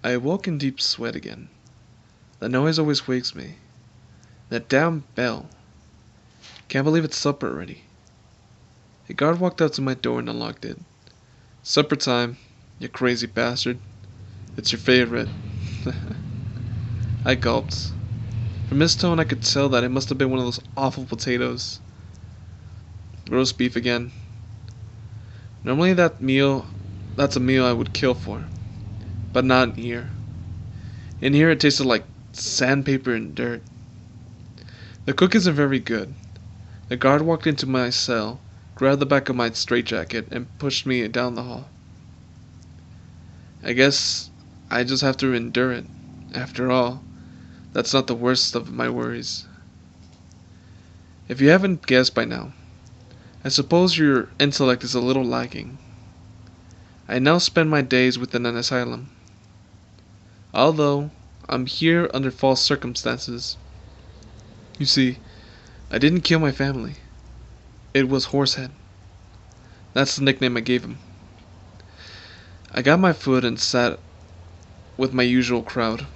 I awoke in deep sweat again. The noise always wakes me. That damn bell. Can't believe it's supper already. A guard walked up to my door and unlocked it. Supper time, you crazy bastard. It's your favorite. I gulped. From his tone I could tell that it must have been one of those awful potatoes. Roast beef again. Normally that's a meal I would kill for. But not in here. In here it tasted like sandpaper and dirt. The cook isn't very good. The guard walked into my cell, grabbed the back of my straitjacket, and pushed me down the hall. I guess I just have to endure it. After all, that's not the worst of my worries. If you haven't guessed by now, I suppose your intellect is a little lacking. I now spend my days within an asylum. Although I'm here under false circumstances. You see, I didn't kill my family. It was Horsehead. That's the nickname I gave him. I got my food and sat with my usual crowd.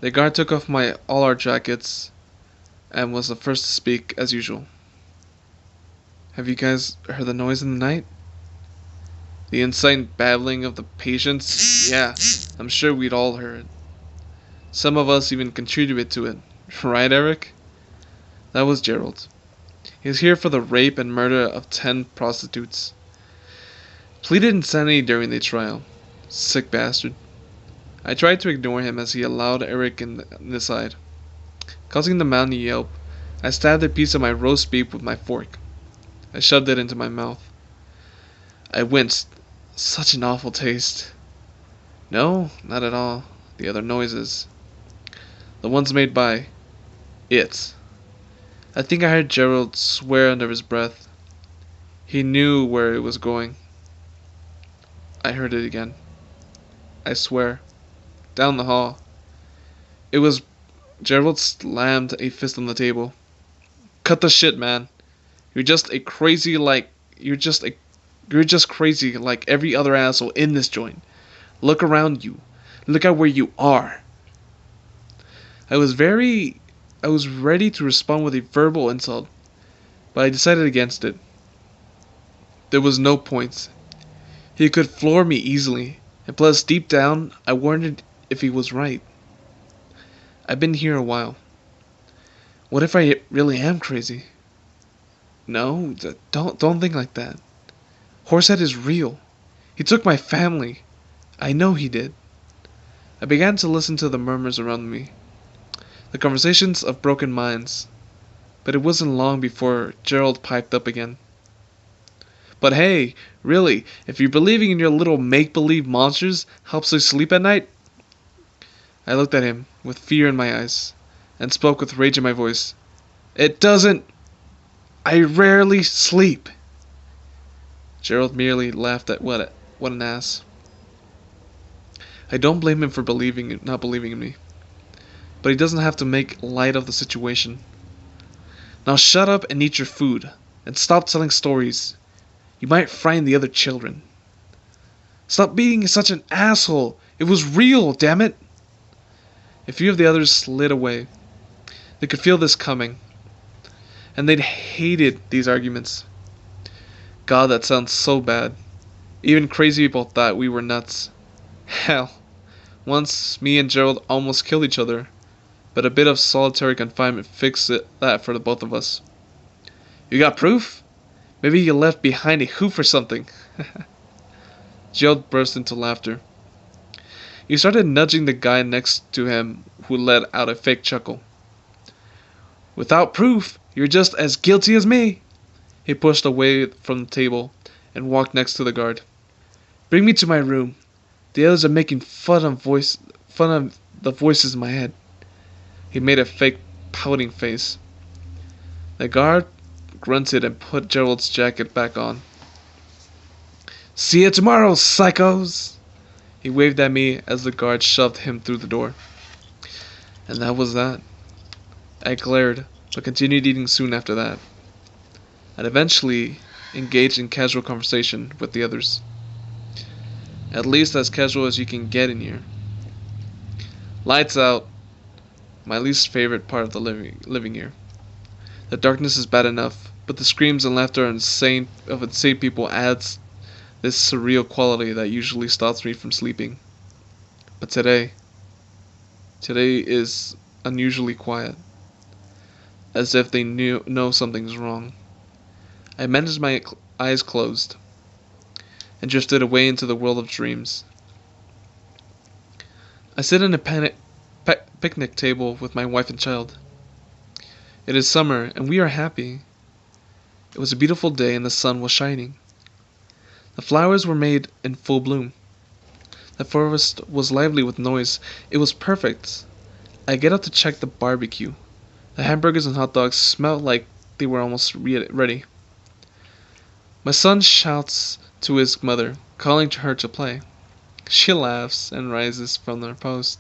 The guard took off all our jackets and was the first to speak as usual. Have you guys heard the noise in the night? The insane babbling of the patients? Yeah, I'm sure we'd all heard it. Some of us even contributed to it. Right, Eric? That was Gerald. He's here for the rape and murder of 10 prostitutes. Pleaded insanity during the trial. Sick bastard. I tried to ignore him as he allowed Eric in the side. Causing the man to yelp, I stabbed a piece of my roast beef with my fork. I shoved it into my mouth. I winced. Such an awful taste. No, not at all. The other noises. The ones made by it. I think I heard Gerald swear under his breath. He knew where it was going. I heard it again. I swear. Down the hall. It was Gerald slammed a fist on the table. Cut the shit, man. You're just crazy like every other asshole in this joint. Look around you. Look at where you are. I was ready to respond with a verbal insult, but I decided against it. There was no point. He could floor me easily, and plus deep down I wondered if he was right. I've been here a while. What if I really am crazy? No, don't think like that. Horsehead is real. He took my family. I know he did. I began to listen to the murmurs around me. The conversations of broken minds. But it wasn't long before Gerald piped up again. But hey, really, if you're believing in your little make-believe monsters helps you sleep at night? I looked at him with fear in my eyes and spoke with rage in my voice. It doesn't. I rarely sleep. Gerald merely laughed at what an ass. I don't blame him for not believing in me. But he doesn't have to make light of the situation. Now shut up and eat your food, and stop telling stories. You might frighten the other children. Stop being such an asshole. It was real, damn it. A few of the others slid away. They could feel this coming. And they'd hated these arguments. God, that sounds so bad. Even crazy people thought we were nuts. Hell, once me and Gerald almost killed each other, but a bit of solitary confinement fixed that for the both of us. You got proof? Maybe you left behind a hoof or something. Gerald burst into laughter. He started nudging the guy next to him, who let out a fake chuckle. Without proof, you're just as guilty as me. He pushed away from the table and walked next to the guard. Bring me to my room. The others are making fun of the voices in my head. He made a fake pouting face. The guard grunted and put Gerald's jacket back on. See you tomorrow, psychos! He waved at me as the guard shoved him through the door. And that was that. I glared, but continued eating soon after that. And eventually engaged in casual conversation with the others. At least as casual as you can get in here. Lights out. My least favorite part of the living here. The darkness is bad enough, but the screams and laughter of insane people adds this surreal quality that usually stops me from sleeping. But today is unusually quiet, as if they know something's wrong. I managed my eyes closed and drifted away into the world of dreams. I sit at a picnic table with my wife and child. It is summer, and we are happy. It was a beautiful day, and the sun was shining. The flowers were made in full bloom. The forest was lively with noise. It was perfect. I get up to check the barbecue. The hamburgers and hot dogs smelled like they were almost ready. My son shouts to his mother, calling to her to play. She laughs and rises from their post.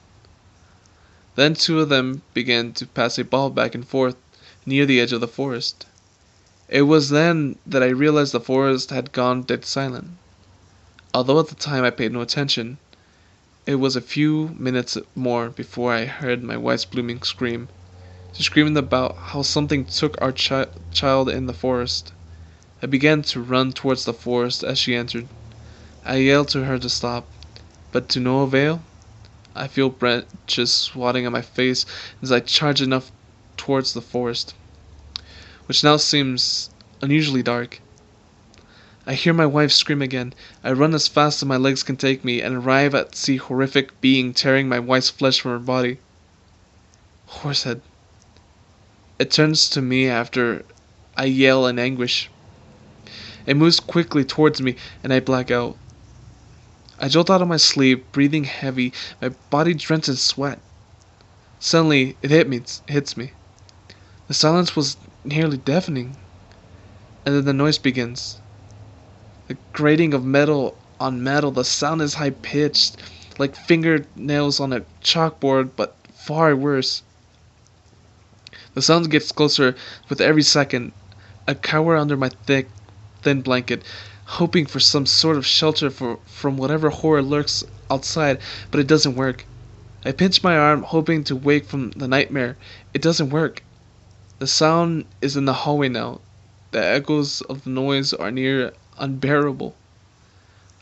Then two of them began to pass a ball back and forth near the edge of the forest. It was then that I realized the forest had gone dead silent. Although at the time I paid no attention, it was a few minutes more before I heard my wife's blooming scream. She screamed about how something took our child in the forest. I began to run towards the forest as she entered. I yelled to her to stop, but to no avail. I feel branches swatting at my face as I charge enough towards the forest, which now seems unusually dark. I hear my wife scream again. I run as fast as my legs can take me and arrive at the horrific being tearing my wife's flesh from her body. Horsehead. It turns to me after I yell in anguish. It moves quickly towards me and I black out. I jolt out of my sleep, breathing heavy, my body drenched in sweat. Suddenly, it hits me. The silence was nearly deafening. And then the noise begins. The grating of metal on metal. The sound is high-pitched, like fingernails on a chalkboard, but far worse. The sound gets closer with every second. I cower under my thin blanket, hoping for some sort of shelter from whatever horror lurks outside, but it doesn't work. I pinch my arm, hoping to wake from the nightmare. It doesn't work. The sound is in the hallway now. The echoes of the noise are near unbearable.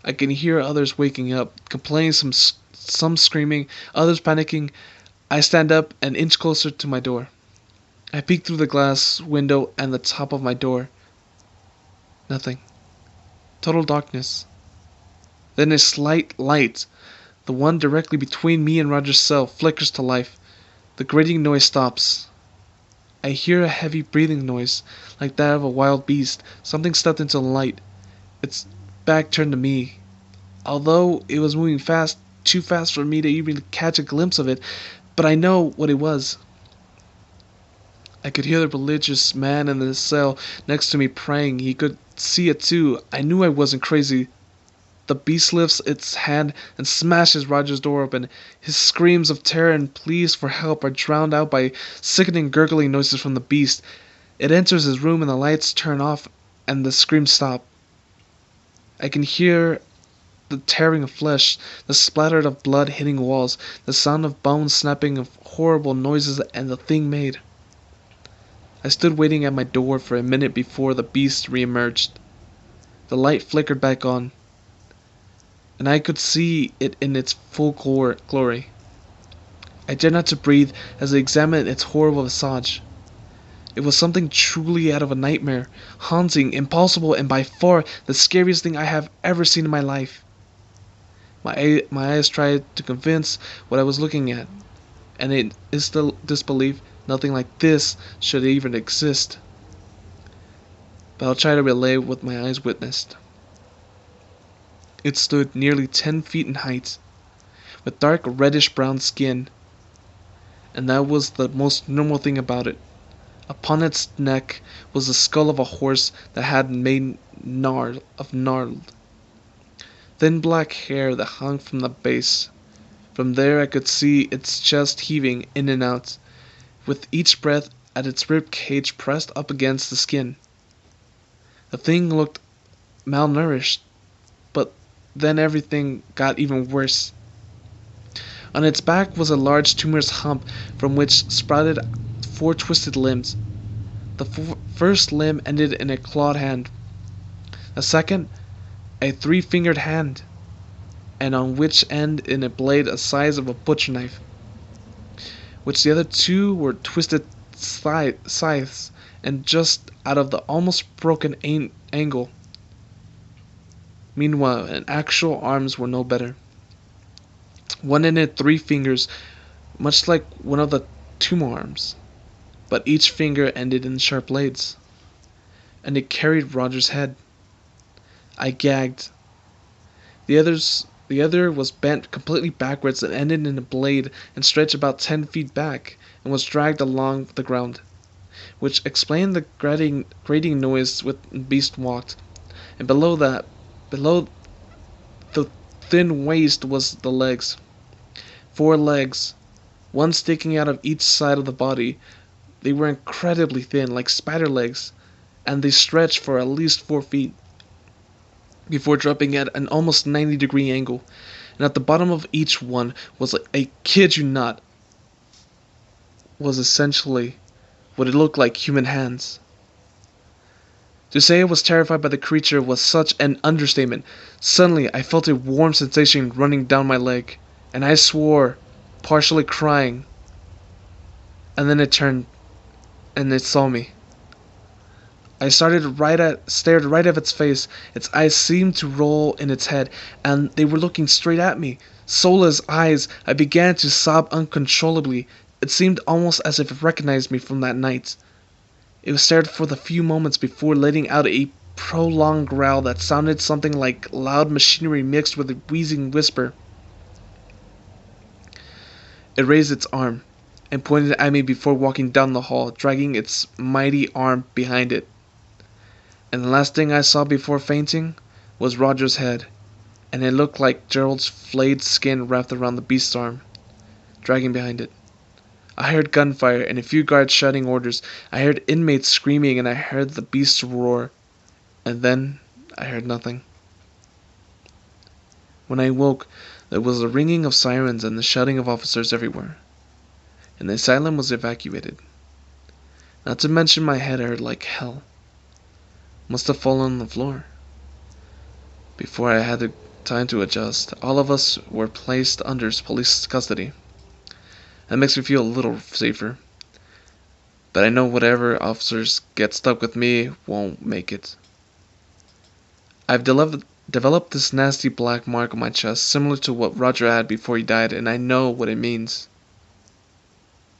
I can hear others waking up, complaining, some screaming, others panicking. I stand up and inch closer to my door. I peek through the glass window and the top of my door. Nothing. Total darkness. Then a slight light, the one directly between me and Roger's cell, flickers to life. The grating noise stops. I hear a heavy breathing noise, like that of a wild beast. Something stepped into the light. Its back turned to me. Although it was moving fast, too fast for me to even catch a glimpse of it, but I know what it was. I could hear the religious man in the cell next to me praying. He could see it too. I knew I wasn't crazy. The beast lifts its hand and smashes Roger's door open. His screams of terror and pleas for help are drowned out by sickening gurgling noises from the beast. It enters his room and the lights turn off and the screams stop. I can hear the tearing of flesh, the splatter of blood hitting walls, the sound of bones snapping, of horrible noises, and the thing made. I stood waiting at my door for a minute before the beast re-emerged. The light flickered back on, and I could see it in its full glory. I dared not to breathe as I examined its horrible visage. It was something truly out of a nightmare, haunting, impossible, and by far the scariest thing I have ever seen in my life. My eyes tried to convince what I was looking at, and in disbelief, nothing like this should even exist. But I'll try to relay what my eyes witnessed. It stood nearly 10 feet in height, with dark reddish-brown skin, and that was the most normal thing about it. Upon its neck was the skull of a horse that had made gnarled. Thin black hair that hung from the base. From there I could see its chest heaving in and out, with each breath at its rib cage pressed up against the skin. The thing looked malnourished, but then everything got even worse. On its back was a large tumorous hump from which sprouted 4 twisted limbs. The first limb ended in a clawed hand, the second a 3-fingered hand, and on which end in a blade the size of a butcher knife, which the other 2 were twisted scythes, and just out of the almost broken angle. Meanwhile, an actual arms were no better. One ended 3 fingers, much like one of the tumor arms, but each finger ended in sharp blades, and it carried Roger's head. I gagged. The other was bent completely backwards and ended in a blade and stretched about 10 feet back and was dragged along the ground, which explained the grating noise with the beast walked. And below the thin waist was the legs. 4 legs, one sticking out of each side of the body. They were incredibly thin, like spider legs, and they stretched for at least 4 feet before dropping at an almost 90-degree angle. And at the bottom of each one was, I kid you not, was essentially what it looked like human hands. To say I was terrified by the creature was such an understatement. Suddenly, I felt a warm sensation running down my leg, and I swore, partially crying. And then it turned, and it saw me. I stared right at its face. Its eyes seemed to roll in its head, and they were looking straight at me. Soulless eyes. I began to sob uncontrollably. It seemed almost as if it recognized me from that night. It stared for the few moments before letting out a prolonged growl that sounded something like loud machinery mixed with a wheezing whisper. It raised its arm and pointed at me before walking down the hall, dragging its mighty arm behind it. And the last thing I saw before fainting was Roger's head, and it looked like Gerald's flayed skin wrapped around the beast's arm, dragging behind it. I heard gunfire and a few guards shouting orders. I heard inmates screaming, and I heard the beast roar. And then I heard nothing. When I woke, there was a ringing of sirens and the shouting of officers everywhere, and the asylum was evacuated. Not to mention my head hurt like hell. Must have fallen on the floor. Before I had the time to adjust, all of us were placed under police custody. That makes me feel a little safer. But I know whatever officers get stuck with me won't make it. I've developed this nasty black mark on my chest, similar to what Roger had before he died, and I know what it means.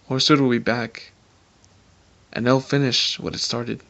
Horsehead will be back, and they'll finish what it started.